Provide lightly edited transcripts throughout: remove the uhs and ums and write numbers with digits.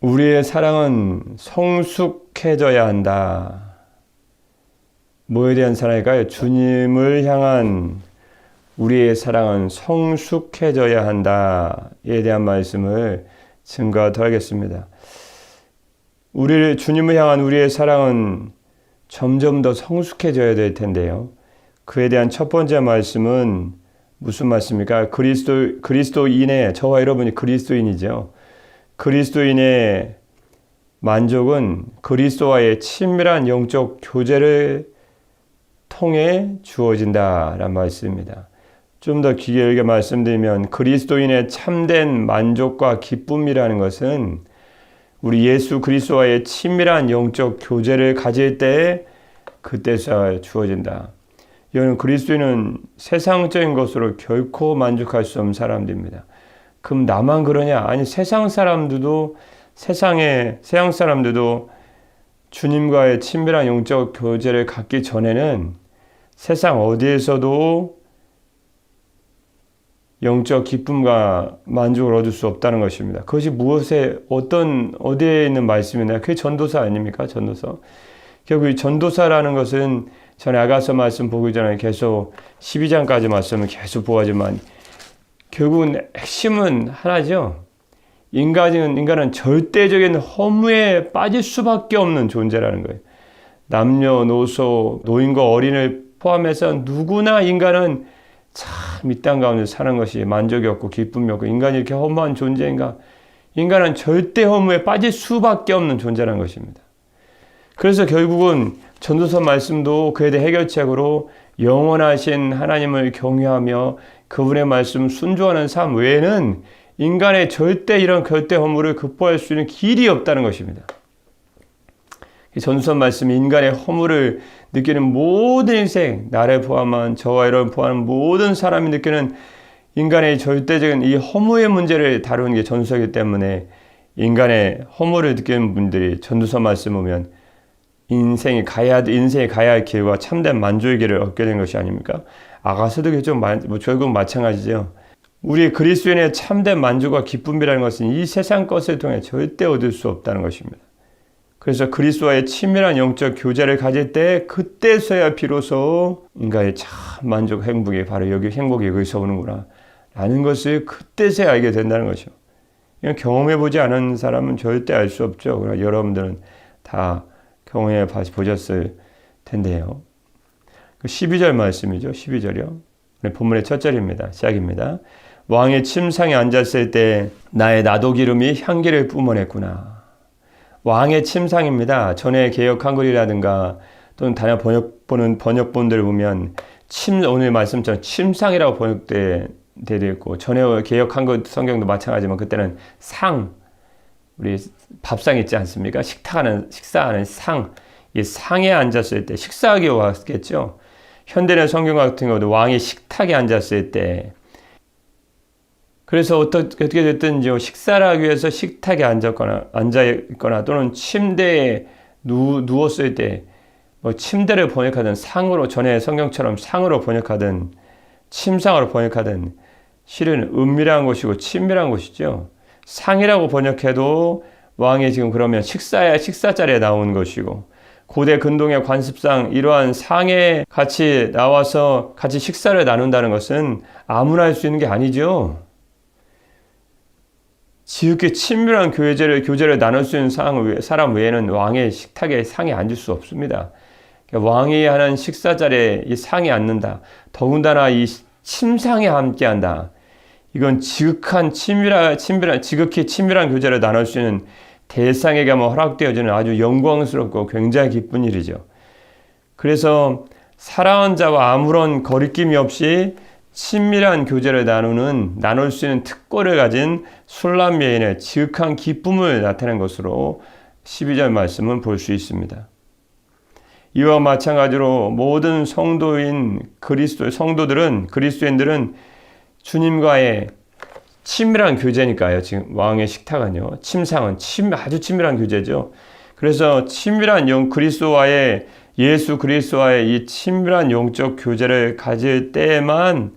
우리의 사랑은 성숙해져야 한다. 뭐에 대한 사랑일까요? 주님을 향한 우리의 사랑은 성숙해져야 한다에 대한 말씀을 증거하 하겠습니다. 주님을 향한 우리의 사랑은 점점 더 성숙해져야 될 텐데요. 그에 대한 첫 번째 말씀은 무슨 말씀입니까? 그리스도인의, 저와 여러분이 그리스도인이죠. 그리스도인의 만족은 그리스도와의 친밀한 영적 교제를 통해 주어진다라는 말씀입니다. 좀 더 길게 말씀드리면 그리스도인의 참된 만족과 기쁨이라는 것은 우리 예수 그리스도와의 친밀한 영적 교제를 가질 때에 그때서 주어진다. 이거는 그리스도인은 세상적인 것으로 결코 만족할 수 없는 사람들입니다. 그럼 나만 그러냐? 아니, 세상 사람들도 주님과의 친밀한 영적 교제를 갖기 전에는 세상 어디에서도 영적 기쁨과 만족을 얻을 수 없다는 것입니다. 그것이 어디에 있는 말씀이냐? 그게 전도서 아닙니까? 전도서. 결국 이 전도사라는 것은 전에 아가서 말씀 보기 전에 계속 12장까지 말씀을 계속 보았지만 결국은 핵심은 하나죠. 인간은 절대적인 허무에 빠질 수밖에 없는 존재라는 거예요. 남녀노소, 노인과 어린을 포함해서 누구나 인간은 참 이 땅 가운데 사는 것이 만족이 없고 기쁨이 없고 인간이 이렇게 허무한 존재인가? 인간은 절대 허무에 빠질 수밖에 없는 존재라는 것입니다. 그래서 결국은 전도서 말씀도 그에 대해 해결책으로 영원하신 하나님을 경외하며 그분의 말씀 순종하는 삶 외에는 인간의 이런 절대 허무를 극복할 수 있는 길이 없다는 것입니다. 전도서 말씀이 인간의 허무를 느끼는 모든 인생, 나를 포함한 저와 여러분 포함한 모든 사람이 느끼는 인간의 절대적인 이 허무의 문제를 다루는 게 전도서이기 때문에 인간의 허무를 느끼는 분들이 전도서 말씀 보면 인생이 가야 할 길과 참된 만족의 길을 얻게 된 것이 아닙니까? 아가서도 결국 마찬가지죠. 우리 그리스도인의 참된 만족과 기쁨이라는 것은 이 세상 것을 통해 절대 얻을 수 없다는 것입니다. 그래서 그리스도와의 친밀한 영적 교제를 가질 때 그때서야 비로소 인간의 참 만족, 행복이 바로 행복이 여기서 오는구나 라는 것을 그때서야 알게 된다는 것이죠. 경험해보지 않은 사람은 절대 알 수 없죠. 그러나 여러분들은 다 경험해 보셨을 텐데요. 12절 말씀이죠. 12절이요. 본문의 첫 절입니다. 시작입니다. 왕의 침상에 앉았을 때 나의 나도 기름이 향기를 뿜어냈구나. 왕의 침상입니다. 전에 개역 한글이라든가 또는 다른 번역본들을 보면 오늘 말씀처럼 침상이라고 번역되어 있고 전에 개역 한글 성경도 마찬가지지만 그때는 우리 밥상 있지 않습니까? 식사하는 상. 이 상에 앉았을 때 식사하기 왔겠죠. 현대의 성경 같은 경우도 왕이 식탁에 앉았을 때 그래서 어떻게 됐든지 식사를 하기 위해서 식탁에 앉아있거나 또는 침대에 누웠을 때 침대를 번역하든 상으로 전에 성경처럼 상으로 번역하든 침상으로 번역하든 실은 은밀한 곳이고 친밀한 곳이죠. 상이라고 번역해도 왕이 지금 그러면 식사 자리에 나온 것이고 고대 근동의 관습상 이러한 상에 같이 나와서 같이 식사를 나눈다는 것은 아무나 할 수 있는 게 아니죠. 지극히 친밀한 교제를 나눌 수 있는 사람 외에는 왕의 식탁에 상에 앉을 수 없습니다. 왕이 하는 식사 자리에 이 상에 앉는다. 더군다나 이 침상에 함께한다. 이건 지극히 친밀한 교제를 나눌 수 있는 대상에게 허락되어지는 아주 영광스럽고 굉장히 기쁜 일이죠. 그래서 사랑하는 자와 아무런 거리낌이 없이 친밀한 교제를 나눌 수 있는 특권을 가진 술람 여인의 지극한 기쁨을 나타낸 것으로 12절 말씀은 볼 수 있습니다. 이와 마찬가지로 모든 그리스도인들은 주님과의 친밀한 교제니까요. 지금 왕의 식탁은요. 침상은 아주 친밀한 교제죠. 그래서 예수 그리스도와의 이 친밀한 영적 교제를 가질 때에만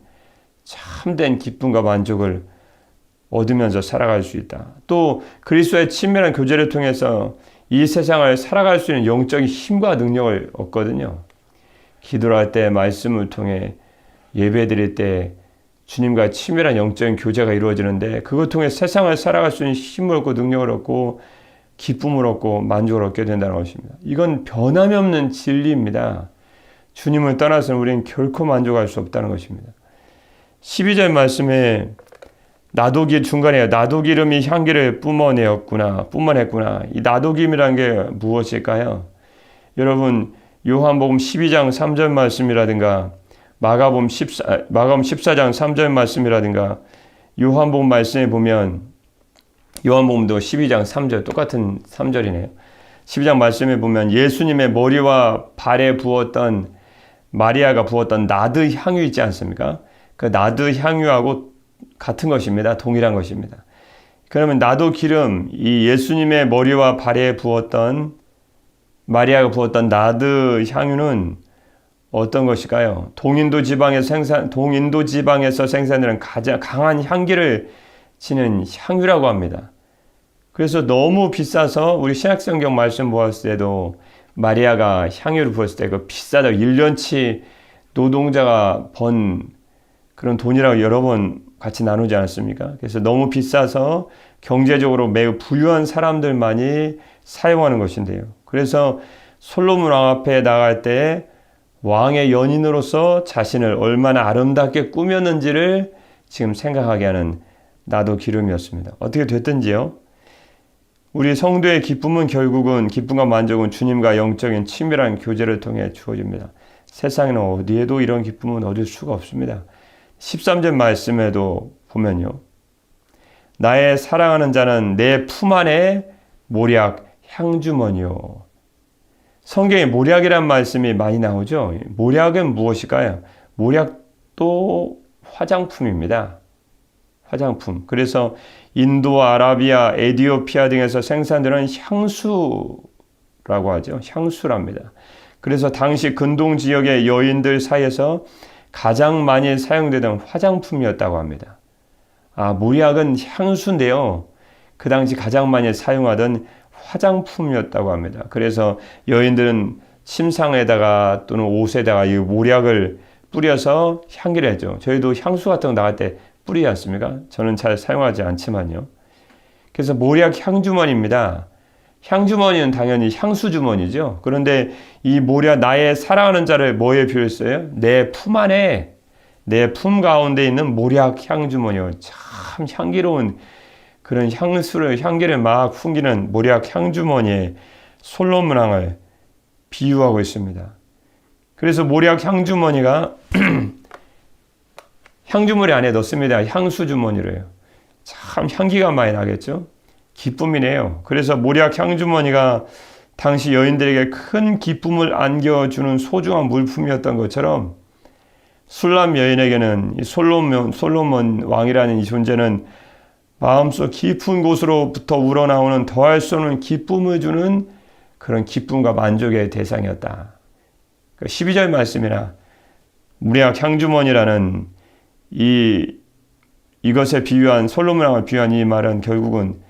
참된 기쁨과 만족을 얻으면서 살아갈 수 있다. 또 그리스도의 친밀한 교제를 통해서 이 세상을 살아갈 수 있는 영적인 힘과 능력을 얻거든요. 기도를 할 때, 말씀을 통해 예배 드릴 때 주님과 친밀한 영적인 교제가 이루어지는데, 그것 통해 세상을 살아갈 수 있는 힘을 얻고 능력을 얻고 기쁨을 얻고 만족을 얻게 된다는 것입니다. 이건 변함이 없는 진리입니다. 주님을 떠나서는 우리는 결코 만족할 수 없다는 것입니다. 12절 말씀에 중간에 나도기름이 향기를 뿜어냈구나. 이 나도기름이라는 게 무엇일까요? 여러분, 요한복음 12장 3절 말씀이라든가 마가복음 14장 3절 말씀이라든가 요한복음 말씀에 보면, 요한복음도 12장 3절 똑같은 3절이네요. 12장 말씀에 보면 예수님의 머리와 발에 부었던, 마리아가 부었던 나드 향유 있지 않습니까? 그 나드 향유하고 같은 것입니다. 동일한 것입니다. 그러면 나도 기름, 이 예수님의 머리와 발에 부었던, 마리아가 부었던 나드 향유는 어떤 것일까요? 동인도 지방에서 생산되는 가장 강한 향기를 지는 향유라고 합니다. 그래서 너무 비싸서 우리 신약성경 말씀 보았을 때도 마리아가 향유를 부었을 때 그 비싸다고 1년치 노동자가 번 그런 돈이라고 여러 번 같이 나누지 않았습니까? 그래서 너무 비싸서 경제적으로 매우 부유한 사람들만이 사용하는 것인데요. 그래서 솔로몬 왕 앞에 나갈 때 왕의 연인으로서 자신을 얼마나 아름답게 꾸몄는지를 지금 생각하게 하는 나도 기름이었습니다. 어떻게 됐든지요. 우리 성도의 기쁨은 결국은, 기쁨과 만족은 주님과 영적인 친밀한 교제를 통해 주어집니다. 세상에는 어디에도 이런 기쁨은 얻을 수가 없습니다. 13절 말씀에도 보면요. 나의 사랑하는 자는 내 품 안에 모략 향주머니요. 성경에 모략이란 말씀이 많이 나오죠. 모략은 무엇일까요? 모략도 화장품입니다. 화장품. 그래서 인도와 아라비아, 에티오피아 등에서 생산되는 향수라고 하죠. 향수랍니다. 그래서 당시 근동 지역의 여인들 사이에서 가장 많이 사용되던 화장품이었다고 합니다. 모략은 향수인데요. 그 당시 가장 많이 사용하던 화장품이었다고 합니다. 그래서 여인들은 침상에다가 또는 옷에다가 이 모략을 뿌려서 향기를 하죠. 저희도 향수 같은 거 나갈 때 뿌리지 않습니까? 저는 잘 사용하지 않지만요. 그래서 모략 향주머니입니다. 향주머니는 당연히 향수 주머니죠. 그런데 이 모략, 나의 사랑하는 자를 뭐에 비유했어요? 내 품 안에, 내 품 가운데 있는 모략 향주머니요. 참 향기로운 그런 향기를 막 풍기는 모략 향주머니에 솔로몬 왕을 비유하고 있습니다. 그래서 모략 향주머니가 향주머니 안에 넣습니다. 향수 주머니로요. 참 향기가 많이 나겠죠? 기쁨이네요. 그래서 모략 향주머니가 당시 여인들에게 큰 기쁨을 안겨주는 소중한 물품이었던 것처럼 술람 여인에게는 이 솔로몬 왕이라는 이 존재는 마음속 깊은 곳으로부터 우러나오는 더할 수 없는 기쁨을 주는 그런 기쁨과 만족의 대상이었다. 12절 말씀이나 모략 향주머니라는 이것에 비유한, 솔로몬 왕을 비유한 이 말은 결국은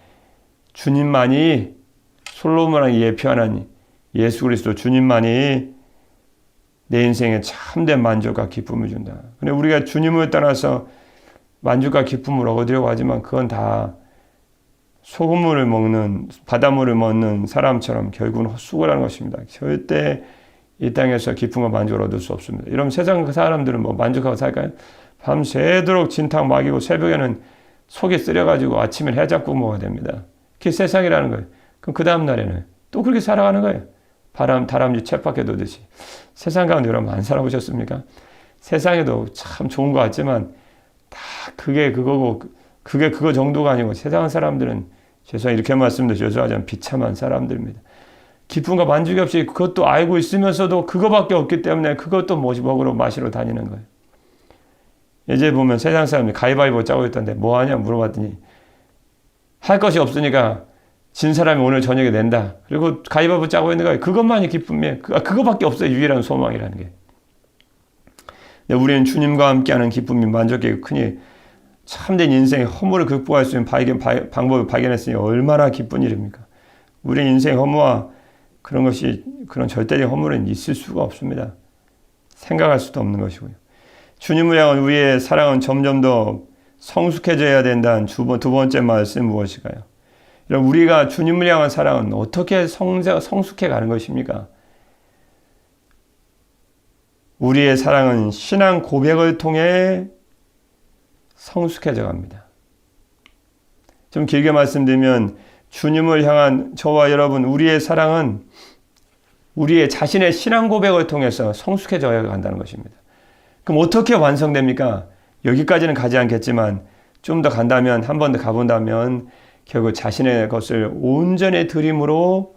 주님만이, 솔로몬 왕이 예표하는 예수 그리스도 주님만이 내 인생에 참된 만족과 기쁨을 준다. 근데 우리가 주님을 떠나서 만족과 기쁨을 얻으려고 하지만 그건 다 소금물을 먹는, 바닷물을 먹는 사람처럼 결국은 헛수고라는 것입니다. 절대 이 땅에서 기쁨과 만족을 얻을 수 없습니다. 이러면 세상 사람들은 뭐 만족하고 살까요? 밤새도록 진탕 먹이고 새벽에는 속이 쓰려가지고 아침에 해장국 먹어야 됩니다. 그게 세상이라는 거예요. 그럼 그 다음 날에는 또 그렇게 살아가는 거예요. 다람쥐 쳇바퀴 도듯이. 세상 가운데 여러분 안 살아보셨습니까? 세상에도 참 좋은 것 같지만 다 그게 그거고, 그게 그거 정도가 아니고 세상 사람들은, 이렇게 말씀드려 죄송하지만 비참한 사람들입니다. 기쁨과 만족이 없이 그것도 알고 있으면서도 그거밖에 없기 때문에 그것도 먹으러 마시러 다니는 거예요. 예전에 보면 세상 사람들이 가위바위보 짜고 있던데 뭐 하냐 물어봤더니 할 것이 없으니까 진 사람이 오늘 저녁에 낸다. 그리고 가위바위보 짜고 있는 거예요. 그것만이 기쁨이에요. 그거밖에 없어요. 유일한 소망이라는 게. 우리는 주님과 함께하는 기쁨이 만족이 크니 참된 인생의 허물을 극복할 수 있는 방법을 발견했으니 얼마나 기쁜 일입니까? 우리 인생의 허무와 그런 절대적인 허물은 있을 수가 없습니다. 생각할 수도 없는 것이고요. 주님을 향한 우리의 사랑은 점점 더 성숙해져야 된다는 두 번째 말씀 무엇일까요? 여러분, 우리가 주님을 향한 사랑은 어떻게 성숙해 가는 것입니까? 우리의 사랑은 신앙 고백을 통해 성숙해져 갑니다. 좀 길게 말씀드리면 주님을 향한 저와 여러분, 우리의 사랑은 우리의 자신의 신앙 고백을 통해서 성숙해져 간다는 것입니다. 그럼 어떻게 완성됩니까? 여기까지는 가지 않겠지만 좀 더 간다면, 한 번 더 가본다면 결국 자신의 것을 온전히 드림으로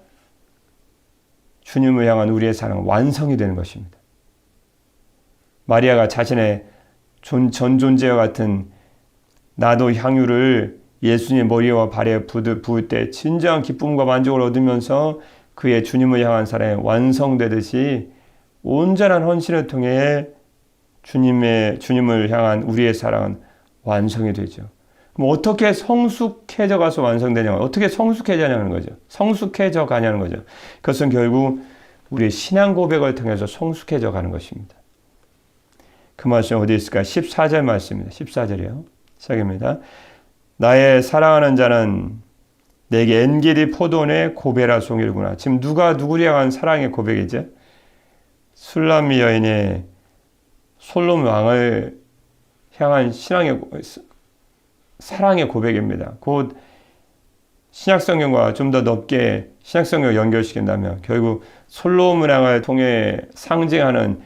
주님을 향한 우리의 사랑은 완성이 되는 것입니다. 마리아가 자신의 전 존재와 같은 나도 향유를 예수님의 머리와 발에 부을 때 진정한 기쁨과 만족을 얻으면서 그의 주님을 향한 사랑이 완성되듯이 온전한 헌신을 통해 주님을 향한 우리의 사랑은 완성이 되죠. 그럼 어떻게 성숙해져 가서 완성되냐? 어떻게 성숙해지냐는 거죠. 성숙해져 가냐는 거죠. 그것은 결국 우리의 신앙 고백을 통해서 성숙해져 가는 것입니다. 그 말씀 어디 있을까? 14절 말씀입니다. 14절이요. 시작입니다. 나의 사랑하는 자는 내게 엔게디 포도원의 고베라 송이로구나. 지금 누가 누구를 향한 사랑의 고백이죠? 술람미 여인의 솔로몬 왕을 향한 사랑의 고백입니다. 곧 신약성경과 좀 더 넓게 신약성경을 연결시킨다면 결국 솔로몬 왕을 통해 상징하는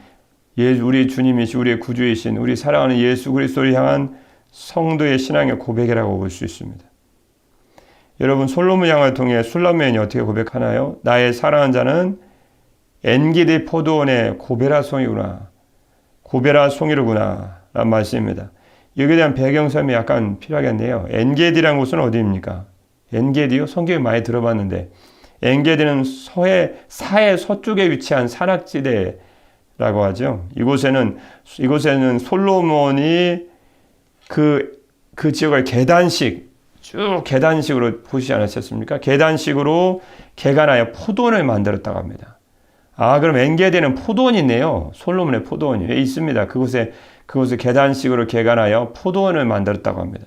우리 주님이신 우리의 구주이신 우리 사랑하는 예수 그리스도를 향한 성도의 신앙의 고백이라고 볼 수 있습니다. 여러분, 솔로몬 왕을 통해 술람 여인이 어떻게 고백하나요? 나의 사랑하는 자는 엔게디 포도원의 고베라 송이구나. 고베라 송이로구나 라는 말씀입니다. 여기에 대한 배경설명이 약간 필요하겠네요. 엔게디라는 곳은 어디입니까? 엔게디요? 성경에 많이 들어봤는데 엔게디는 사해 서쪽에 위치한 산악지대라고 하죠. 이곳에는 솔로몬이 그 지역을 계단식으로 보시지 않으셨습니까? 계단식으로 개간하여 포도원을 만들었다고 합니다. 그럼 엔게디는 포도원이 있네요. 솔로몬의 포도원이 있습니다. 그곳에 계단식으로 개간하여 포도원을 만들었다고 합니다.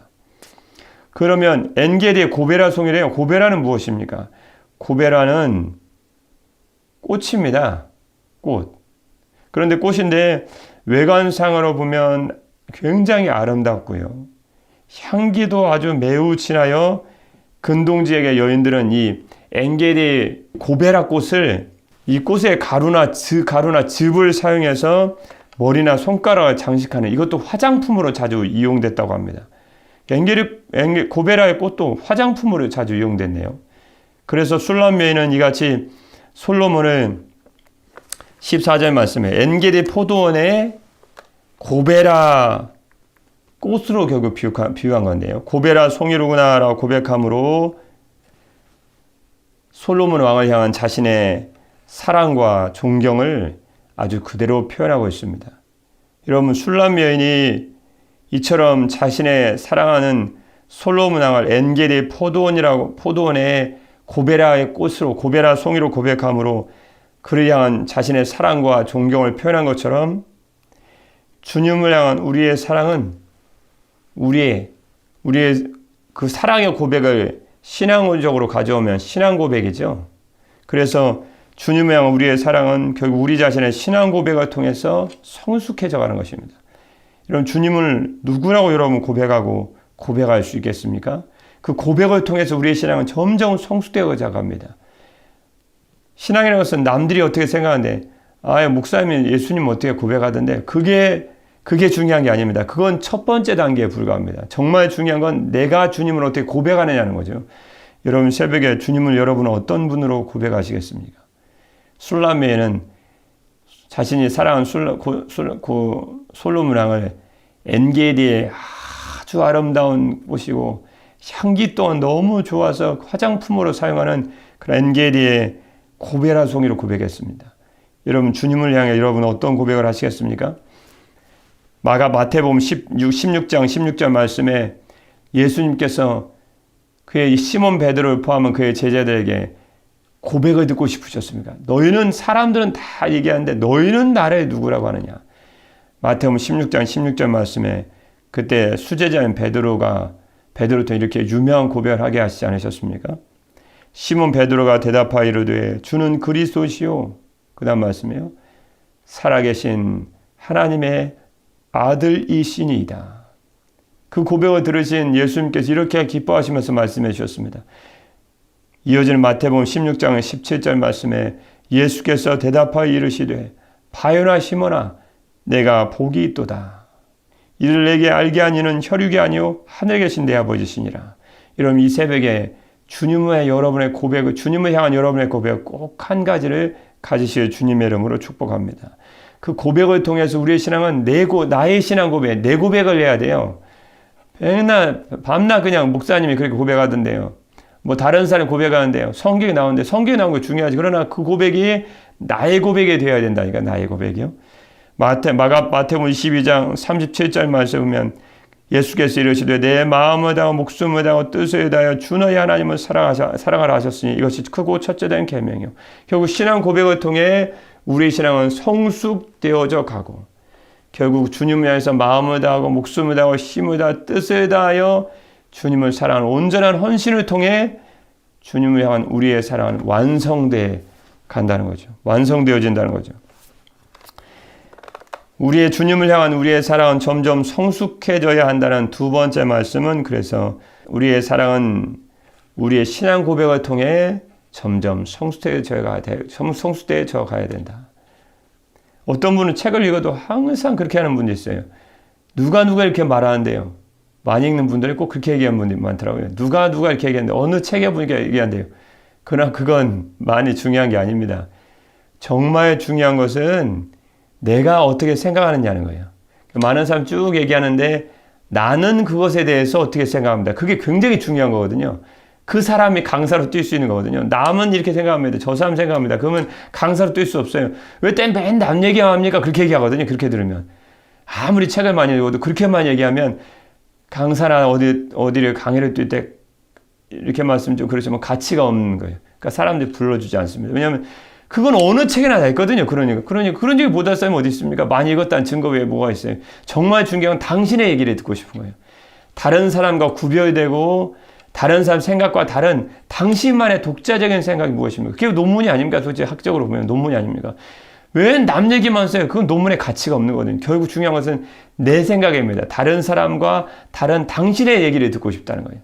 그러면 엔게디의 고베라 송이래요. 고베라는 무엇입니까? 고베라는 꽃입니다. 꽃. 그런데 꽃인데 외관상으로 보면 굉장히 아름답고요. 향기도 아주 매우 진하여 근동지역의 여인들은 이 엔게디 고베라 꽃을 이 꽃의 가루나 즙을 사용해서 머리나 손가락을 장식하는 이것도 화장품으로 자주 이용됐다고 합니다. 고베라의 꽃도 화장품으로 자주 이용됐네요. 그래서 술람 여인은 이같이 솔로몬을 14절 말씀에 엔게디 포도원의 고베라 꽃으로 결국 비유한 건데요. 고베라 송이로구나 라고 고백함으로 솔로몬 왕을 향한 자신의 사랑과 존경을 아주 그대로 표현하고 있습니다. 여러분, 술람 여인이 이처럼 자신의 사랑하는 솔로몬 왕을 엔게디 포도원의 고베라의 꽃으로 고베라 송이로 고백함으로 그를 향한 자신의 사랑과 존경을 표현한 것처럼 주님을 향한 우리의 사랑은 우리의 그 사랑의 고백을 신앙적으로 가져오면 신앙 고백이죠. 그래서 주님을 향한 우리의 사랑은 결국 우리 자신의 신앙 고백을 통해서 성숙해져 가는 것입니다. 여러분, 주님을 누구라고 여러분 고백할 수 있겠습니까? 그 고백을 통해서 우리의 신앙은 점점 성숙되어져 갑니다. 신앙이라는 것은 남들이 어떻게 생각하는데 목사님이 예수님 어떻게 고백하던데 그게 중요한 게 아닙니다. 그건 첫 번째 단계에 불과합니다. 정말 중요한 건 내가 주님을 어떻게 고백하느냐는 거죠. 여러분, 새벽에 주님을 여러분은 어떤 분으로 고백하시겠습니까? 술람미에는 자신이 사랑한 솔로몬 왕을 엔게디의 아주 아름다운 곳이고 향기 또한 너무 좋아서 화장품으로 사용하는 그런 엔게디의 고베라 송이로 고백했습니다. 여러분, 주님을 향해 여러분은 어떤 고백을 하시겠습니까? 마태복음 16장 16절 말씀에 예수님께서 그의 시몬 베드로를 포함한 그의 제자들에게 고백을 듣고 싶으셨습니까? 너희는 사람들은 다 얘기하는데 너희는 나를 누구라고 하느냐? 마태복음 16장 16절 말씀에 그때 수제자인 베드로도 이렇게 유명한 고백을 하게 하시지 않으셨습니까? 시몬 베드로가 대답하여 이르되 주는 그리스도시요. 그 다음 말씀이에요. 살아계신 하나님의 아들이시니이다. 그 고백을 들으신 예수님께서 이렇게 기뻐하시면서 말씀해 주셨습니다. 이어지는 마태복음 16장 17절 말씀에 예수께서 대답하여 이르시되 바요나 시몬아 내가 복이 있도다. 이를 내게 알게 하니는 혈육이 아니요 하늘에 계신 내 아버지시니라. 여러분 이 새벽에 주님을 향한 여러분의 고백 꼭 한 가지를 가지실 주님의 이름으로 축복합니다. 그 고백을 통해서 우리의 신앙은 나의 신앙 고백, 내 고백을 해야 돼요. 맨날 밤낮 그냥 목사님이 그렇게 고백하던데요. 뭐 다른 사람 고백하는데요. 성경에 나오는데 성경에 나온 거 중요하지. 그러나 그 고백이 나의 고백이 되어야 된다니까. 나의 고백이요. 마태복음 22장 37절 말씀 보면 예수께서 이르시되 내 마음을 다하고 목숨을 다하고 뜻을 다하여 주 너희 하나님을 사랑하라 하셨으니 이것이 크고 첫째된 계명이요. 결국 신앙 고백을 통해 우리의 신앙은 성숙되어져 가고 결국 주님을 향해서 마음을 다하고 목숨을 다하고 힘을 다하고 뜻을 다하여 주님을 사랑하는 온전한 헌신을 통해 주님을 향한 우리의 사랑은 완성되어 간다는 거죠. 완성되어진다는 거죠. 우리의 주님을 향한 우리의 사랑은 점점 성숙해져야 한다는 두 번째 말씀은 그래서 우리의 사랑은 우리의 신앙 고백을 통해 점점 성숙되어져 가야 된다. 어떤 분은 책을 읽어도 항상 그렇게 하는 분도 있어요. 누가 이렇게 말하는데요. 많이 읽는 분들이 꼭 그렇게 얘기하는 분들이 많더라고요. 누가 이렇게 얘기하는데 어느 책에 보니까 얘기한대요. 그러나 그건 많이 중요한 게 아닙니다. 정말 중요한 것은 내가 어떻게 생각하느냐는 거예요. 많은 사람 쭉 얘기하는데 나는 그것에 대해서 어떻게 생각합니다. 그게 굉장히 중요한 거거든요. 그 사람이 강사로 뛸 수 있는 거거든요. 남은 이렇게 생각합니다. 저 사람 생각합니다. 그러면 강사로 뛸 수 없어요. 왜 맨 남 얘기합니까? 그렇게 얘기하거든요. 그렇게 들으면. 아무리 책을 많이 읽어도 그렇게만 얘기하면 강사나 어디를 강의를 뛸 때 이렇게 말씀 좀 그러시면 가치가 없는 거예요. 그러니까 사람들이 불러주지 않습니다. 왜냐하면 그건 어느 책에나 다 있거든요. 그러니까 그런 얘기 못할 사람이 어디 있습니까? 많이 읽었다는 증거 외에 뭐가 있어요? 정말 중요한 건 당신의 얘기를 듣고 싶은 거예요. 다른 사람과 구별되고 다른 사람 생각과 다른 당신만의 독자적인 생각이 무엇입니까? 그게 논문이 아닙니까? 도대체 학적으로 보면 논문이 아닙니까? 왜 남 얘기만 써요? 그건 논문의 가치가 없는 거거든요. 결국 중요한 것은 내 생각입니다. 다른 사람과 다른 당신의 얘기를 듣고 싶다는 거예요.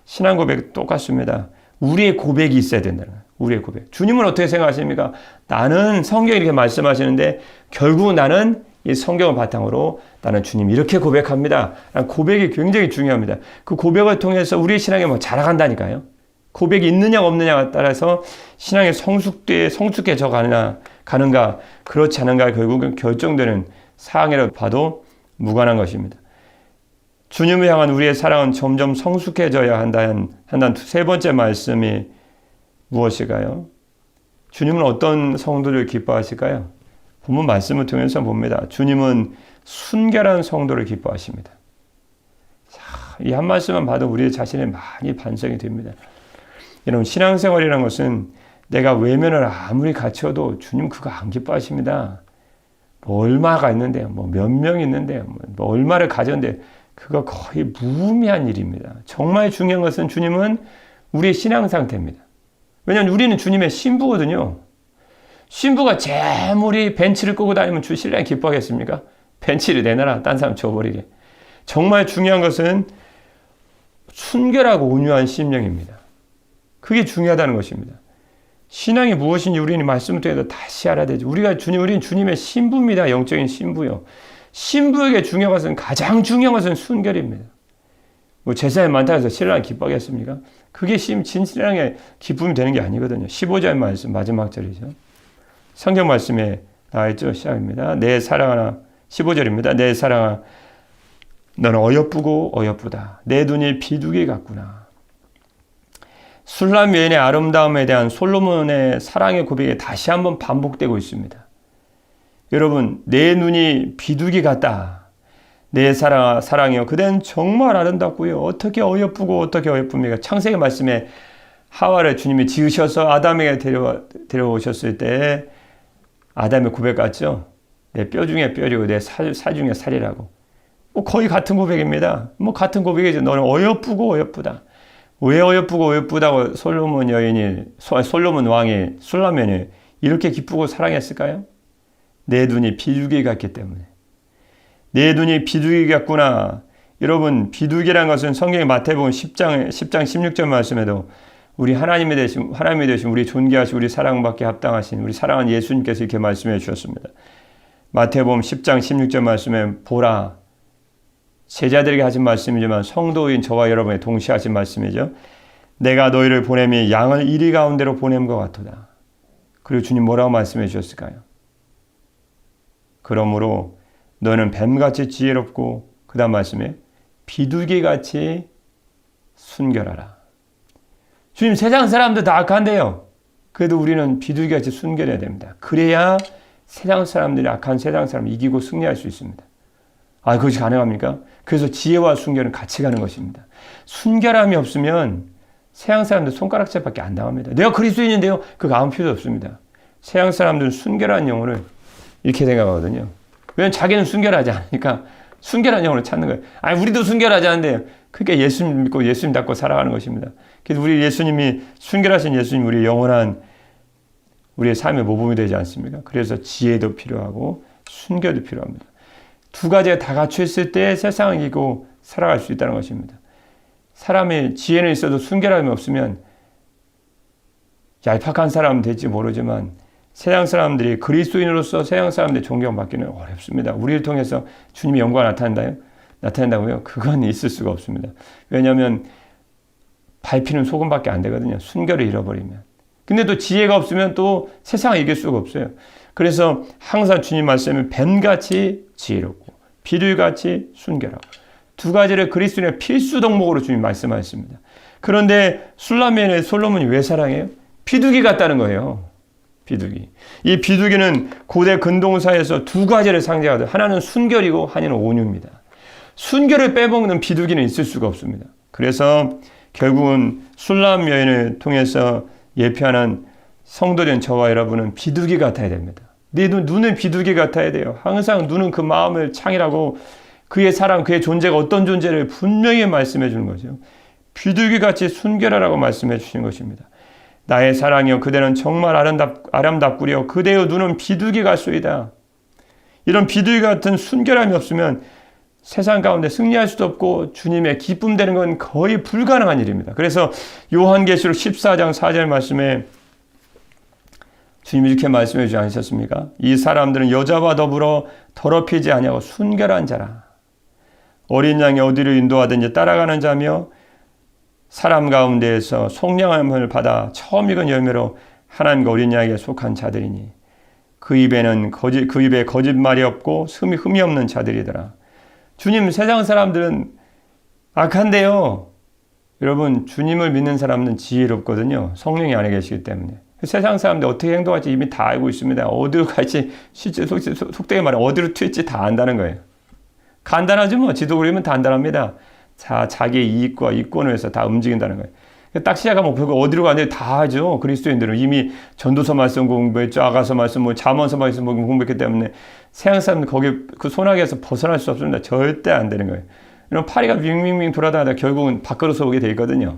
신앙 고백 똑같습니다. 우리의 고백이 있어야 된다는 거예요. 우리의 고백. 주님은 어떻게 생각하십니까? 나는 성경이 이렇게 말씀하시는데 결국 나는 이 성경을 바탕으로 나는 주님 이렇게 고백합니다. 고백이 굉장히 중요합니다. 그 고백을 통해서 우리의 신앙이 자라간다니까요. 고백이 있느냐 없느냐에 따라서 신앙이 성숙해져 가는가 그렇지 않은가 결국은 결정되는 사항이라고 봐도 무관한 것입니다. 주님을 향한 우리의 사랑은 점점 성숙해져야 한다는 세 번째 말씀이 무엇일까요? 주님은 어떤 성도를 기뻐하실까요? 본문 말씀을 통해서 봅니다. 주님은 순결한 성도를 기뻐하십니다. 이 한 말씀만 봐도 우리 자신이 많이 반성이 됩니다. 여러분 신앙생활이라는 것은 내가 외면을 아무리 갖춰도 주님 그거 안 기뻐하십니다. 뭐 얼마가 있는데요. 뭐 몇 명 있는데요. 뭐 얼마를 가졌는데 그거 거의 무의미한 일입니다. 정말 중요한 것은 주님은 우리의 신앙 상태입니다. 왜냐하면 우리는 주님의 신부거든요. 신부가 재물이 벤츠를 끄고 다니면 신랑이 기뻐하겠습니까? 벤츠를 내놔라. 딴 사람 줘버리게. 정말 중요한 것은 순결하고 온유한 심령입니다. 그게 중요하다는 것입니다. 신앙이 무엇인지 우리는 말씀을 통해서 다시 알아야 되죠. 우리는 주님의 신부입니다. 영적인 신부요. 신부에게 중요한 것은 가장 중요한 것은 순결입니다. 뭐 제사에 많다고 해서 신랑이 기뻐하겠습니까? 그게 진신랑의 기쁨이 되는 게 아니거든요. 15절 말씀 마지막 절이죠. 성경 말씀에 나와있죠. 시작입니다. 내 사랑아 15절입니다. 내 사랑아 너는 어여쁘고 어여쁘다. 내 눈이 비둘기 같구나. 술람 여인의 아름다움에 대한 솔로몬의 사랑의 고백이 다시 한번 반복되고 있습니다. 여러분 내 눈이 비둘기 같다. 내 사랑이여 그대는 정말 아름답고요. 어떻게 어여쁘고 어떻게 어여쁩니까? 창세기 말씀에 하와를 주님이 지으셔서 아담에게 데려오셨을 때 아담의 고백 같죠? 내 뼈 중에 뼈리고 내 살 중에 살이라고. 뭐 거의 같은 고백입니다. 뭐 같은 고백이죠. 너는 어여쁘고 어여쁘다. 왜 어여쁘고 어여쁘다고 솔로몬 왕이 술라면이 이렇게 기쁘고 사랑했을까요? 내 눈이 비둘기 같기 때문에. 내 눈이 비둘기 같구나. 여러분, 비둘기란 것은 성경의 마태복음 10장 16절 말씀에도 우리 하나님이 되신 우리 존귀하신 우리 사랑받게 합당하신 우리 사랑하는 예수님께서 이렇게 말씀해 주셨습니다. 마태복음 10장 16절 말씀에 보라. 제자들에게 하신 말씀이지만 성도인 저와 여러분에 동시에 하신 말씀이죠. 내가 너희를 보냄이 양을 이리 가운데로 보냄과 같도다. 그리고 주님 뭐라고 말씀해 주셨을까요? 그러므로 너는 뱀같이 지혜롭고 그 다음 말씀에 비둘기같이 순결하라. 주님 세상 사람들 다 악한데요. 그래도 우리는 비둘기같이 순결해야 됩니다. 그래야 세상 사람들이 악한 세상 사람을 이기고 승리할 수 있습니다. 그것이 가능합니까? 그래서 지혜와 순결은 같이 가는 것입니다. 순결함이 없으면 세상 사람들 손가락질밖에 안 당합니다. 내가 그리스도인인데요. 그거 아무 필요도 없습니다. 세상 사람들은 순결한 영혼을 이렇게 생각하거든요. 왜냐하면 자기는 순결하지 않으니까 순결한 영혼을 찾는 거예요. 우리도 순결하지 않은데요. 그게 예수님 믿고 예수님 닮고 살아가는 것입니다. 그래서 우리 예수님이 순결하신 예수님 우리 영원한 우리의 삶의 모범이 되지 않습니까? 그래서 지혜도 필요하고 순결도 필요합니다. 두 가지가 다 갖춰 있을 때 세상을 이기고 살아갈 수 있다는 것입니다. 사람의 지혜는 있어도 순결함이 없으면 얄팍한 사람은 될지 모르지만 세상 사람들이 그리스도인으로서 세상 사람들의 존경받기는 어렵습니다. 우리를 통해서 주님의 영광이 나타난다고요? 그건 있을 수가 없습니다. 왜냐하면 밟히는 소금밖에 안 되거든요. 순결을 잃어버리면. 근데 또 지혜가 없으면 또 세상을 이길 수가 없어요. 그래서 항상 주님 말씀은 뱀같이 지혜롭고 비둘기같이 순결하고 두 가지를 그리스도인의 필수 덕목으로 주님 말씀하셨습니다. 그런데 술라면의 솔로몬이 왜 사랑해요? 비둘기 같다는 거예요. 비둘기. 이 비둘기는 고대 근동사에서 두 가지를 상징하거든요. 하나는 순결이고 하나는 온유입니다. 순결을 빼먹는 비둘기는 있을 수가 없습니다. 그래서 결국은 술람 여인을 통해서 예표하는 성도된 저와 여러분은 비둘기 같아야 됩니다. 내 눈은 비둘기 같아야 돼요. 항상 눈은 그 마음을 창이라고 그의 사랑, 그의 존재가 어떤 존재를 분명히 말씀해 주는 거죠. 비둘기같이 순결하라고 말씀해 주시는 것입니다. 나의 사랑이여 그대는 정말 아름답구려 그대의 눈은 비둘기 같소이다. 이런 비둘기 같은 순결함이 없으면 세상 가운데 승리할 수도 없고 주님의 기쁨 되는 건 거의 불가능한 일입니다. 그래서 요한계시록 14장 4절 말씀에 주님이 이렇게 말씀해 주지 않으셨습니까? 이 사람들은 여자와 더불어 더럽히지 아니하고 순결한 자라. 어린 양이 어디로 인도하든지 따라가는 자며 사람 가운데에서 속량함을 받아 처음 익은 열매로 하나님과 어린 양에게 속한 자들이니 그 입에 거짓말이 없고 흠이 없는 자들이더라. 주님, 세상 사람들은 악한데요. 여러분, 주님을 믿는 사람은 지혜롭거든요. 성령이 안에 계시기 때문에. 세상 사람들 어떻게 행동할지 이미 다 알고 있습니다. 어디로 갈지, 실제 속되게 말하면 어디로 튈지 다 안다는 거예요. 간단하죠 뭐. 지도 그리면 간단합니다. 자기의 이익과 이권을 위해서 다 움직인다는 거예요. 딱 시작하면 어디로 가는지 다 하죠. 그리스도인들은 이미 전도서 말씀 공부했죠. 아가서 말씀, 잠언서 말씀 공부했기 때문에 세상 사람들 거기 그 소나기에서 벗어날 수 없습니다. 절대 안 되는 거예요. 이런 파리가 윙윙윙 돌아다니다 결국은 밖으로서 오게 돼 있거든요.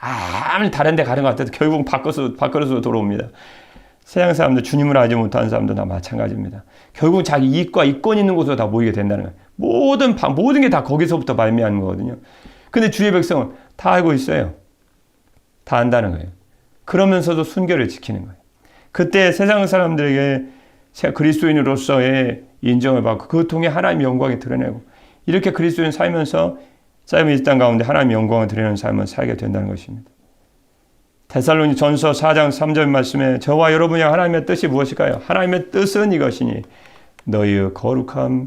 아무리 다른 데 가는 것 같아도 결국은 밖으로서 돌아옵니다. 세상 사람들, 주님을 알지 못하는 사람도 다 마찬가지입니다. 결국 자기 이익과 이권 있는 곳으로 다 모이게 된다는 거예요. 모든 게 다 거기서부터 말미암는 거거든요. 근데 주의 백성은 다 알고 있어요. 다 안다는 거예요. 그러면서도 순결을 지키는 거예요. 그때 세상 사람들에게 그리스도인으로서의 인정을 받고 그걸 통해 하나님의 영광이 드러내고 이렇게 그리스도인 살면서 짧은 이 땅 가운데 하나님의 영광을 드러내는 삶을 살게 된다는 것입니다. 데살로니전서 4장 3절 말씀에 저와 여러분이 하나님의 뜻이 무엇일까요? 하나님의 뜻은 이것이니 너희의 거룩함이라.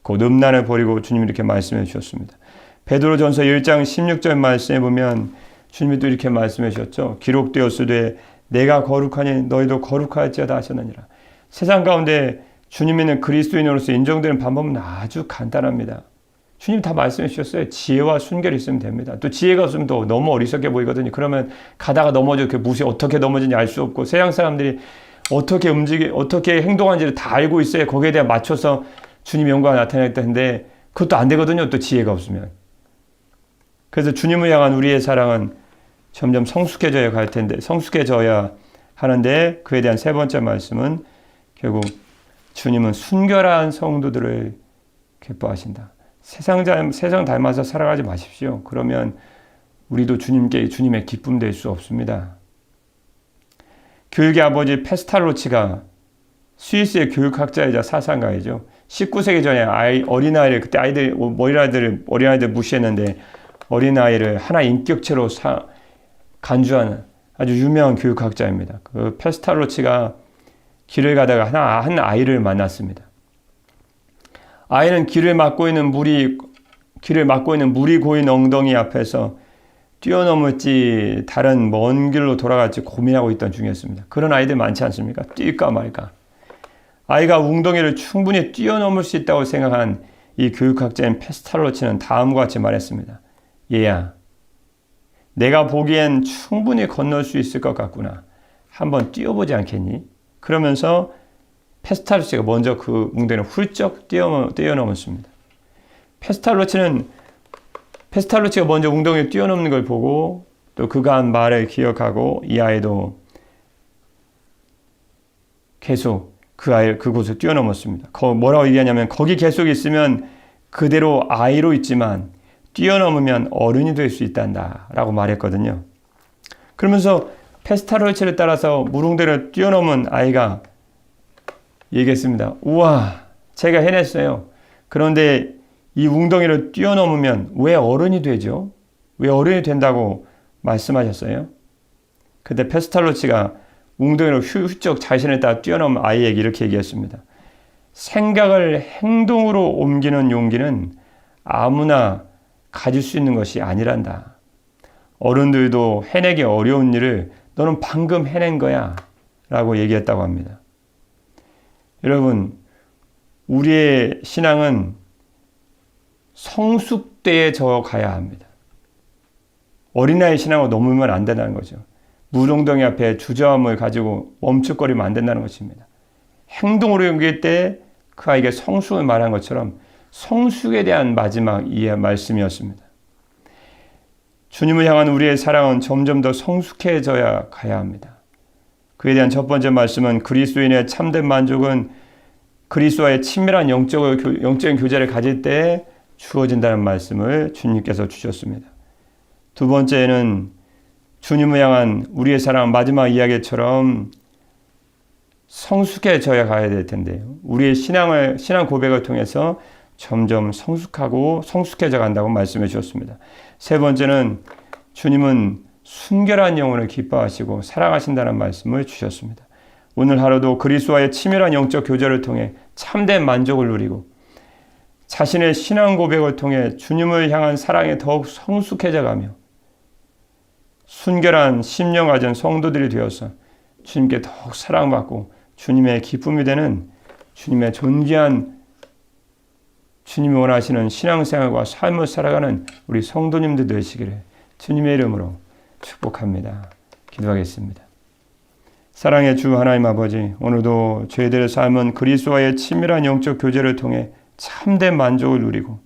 곧 음란을 버리고 주님이 이렇게 말씀해 주셨습니다. 베드로전서 1장 16절 말씀에 보면 주님이 또 이렇게 말씀해 주셨죠. 기록되었으되 내가 거룩하니 너희도 거룩할지어다 하셨느니라. 세상 가운데 주님에는 그리스도인으로서 인정되는 방법은 아주 간단합니다. 주님 다 말씀해 주셨어요. 지혜와 순결이 있으면 됩니다. 또 지혜가 없으면 또 너무 어리석게 보이거든요. 그러면 가다가 넘어져 어떻게 넘어지는지 알 수 없고 세상 사람들이 어떻게 행동하는지를 다 알고 있어야 거기에 대해 맞춰서 주님 영광을 나타낼 텐데 그것도 안 되거든요. 또 지혜가 없으면. 그래서 주님을 향한 우리의 사랑은 점점 성숙해져야 갈 텐데 성숙해져야 하는데 그에 대한 세 번째 말씀은 결국 주님은 순결한 성도들을 기뻐하신다. 세상 닮아서 살아가지 마십시오. 그러면 우리도 주님의 기쁨 될 수 없습니다. 교육의 아버지 페스탈로치가 스위스의 교육학자이자 사상가이죠. 19세기 전에 어린아이를 그때 어린아이들 무시했는데 어린아이를 하나의 인격체로 간주하는 아주 유명한 교육학자입니다. 그 페스탈로치가 길을 가다가 한 아이를 만났습니다. 아이는 길을 막고 있는 물이 고인 엉덩이 앞에서 뛰어넘을지 다른 먼 길로 돌아갈지 고민하고 있던 중이었습니다. 그런 아이들 많지 않습니까? 뛸까 말까. 아이가 웅덩이를 충분히 뛰어넘을 수 있다고 생각한 이 교육학자인 페스탈로치는 다음과 같이 말했습니다. 얘야, 내가 보기엔 충분히 건널 수 있을 것 같구나. 한번 뛰어보지 않겠니? 그러면서 페스탈로치가 먼저 그 웅덩이를 훌쩍 뛰어넘었습니다. 페스탈로치가 먼저 웅덩이를 뛰어넘는 걸 보고 또 그가 한 말을 기억하고 이 아이도 계속 그곳을 뛰어넘었습니다. 뭐라고 얘기하냐면 거기 계속 있으면 그대로 아이로 있지만 뛰어넘으면 어른이 될 수 있단다 라고 말했거든요. 그러면서 페스탈로치를 따라서 물웅덩이를 뛰어넘은 아이가 얘기했습니다. 우와, 제가 해냈어요. 그런데 이 웅덩이를 뛰어넘으면 왜 어른이 되죠? 왜 어른이 된다고 말씀하셨어요? 그때 페스탈로치가 웅덩이로 훌쩍 자신을 따라 뛰어넘은 아이에게 이렇게 얘기했습니다. 생각을 행동으로 옮기는 용기는 아무나 가질 수 있는 것이 아니란다. 어른들도 해내기 어려운 일을 너는 방금 해낸 거야 라고 얘기했다고 합니다. 여러분, 우리의 신앙은 성숙대에 가야 합니다. 어린아이 신앙으로 넘으면 안 된다는 거죠. 물웅덩이 앞에 주저함을 가지고 멈칫거리면 안 된다는 것입니다. 행동으로 옮길 때 그 아이에게 성숙을 말한 것처럼 성숙에 대한 마지막 말씀이었습니다. 주님을 향한 우리의 사랑은 점점 더 성숙해져야 가야 합니다. 그에 대한 첫 번째 말씀은 그리스도인의 참된 만족은 그리스도와의 친밀한 영적인 교제를 가질 때 주어진다는 말씀을 주님께서 주셨습니다. 두 번째는 주님을 향한 우리의 사랑 마지막 이야기처럼 성숙해져야 가야 될 텐데요. 우리의 신앙 고백을 통해서 점점 성숙해져 간다고 말씀해 주셨습니다. 세 번째는 주님은 순결한 영혼을 기뻐하시고 사랑하신다는 말씀을 주셨습니다. 오늘 하루도 그리스도와의 치밀한 영적 교제를 통해 참된 만족을 누리고 자신의 신앙 고백을 통해 주님을 향한 사랑에 더욱 성숙해져 가며 순결한 심령 가진 성도들이 되어서 주님께 더욱 사랑받고 주님의 기쁨이 되는 주님의 존귀한 주님이 원하시는 신앙생활과 삶을 살아가는 우리 성도님들 되시기를 주님의 이름으로 축복합니다. 기도하겠습니다. 사랑의 주 하나님 아버지, 오늘도 저희들의 삶은 그리스도와의 친밀한 영적 교제를 통해 참된 만족을 누리고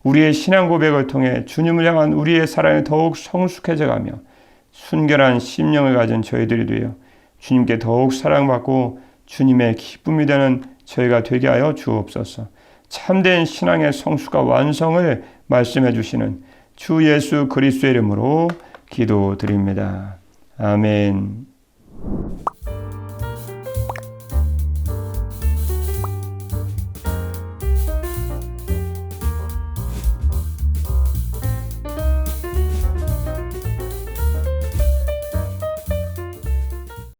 우리의 신앙 고백을 통해 주님을 향한 우리의 사랑에 더욱 성숙해져 가며 순결한 심령을 가진 저희들이 되어 주님께 더욱 사랑받고 주님의 기쁨이 되는 저희가 되게 하여 주옵소서. 참된 신앙의 성숙과 완성을 말씀해 주시는 주 예수 그리스도의 이름으로 기도드립니다. 아멘.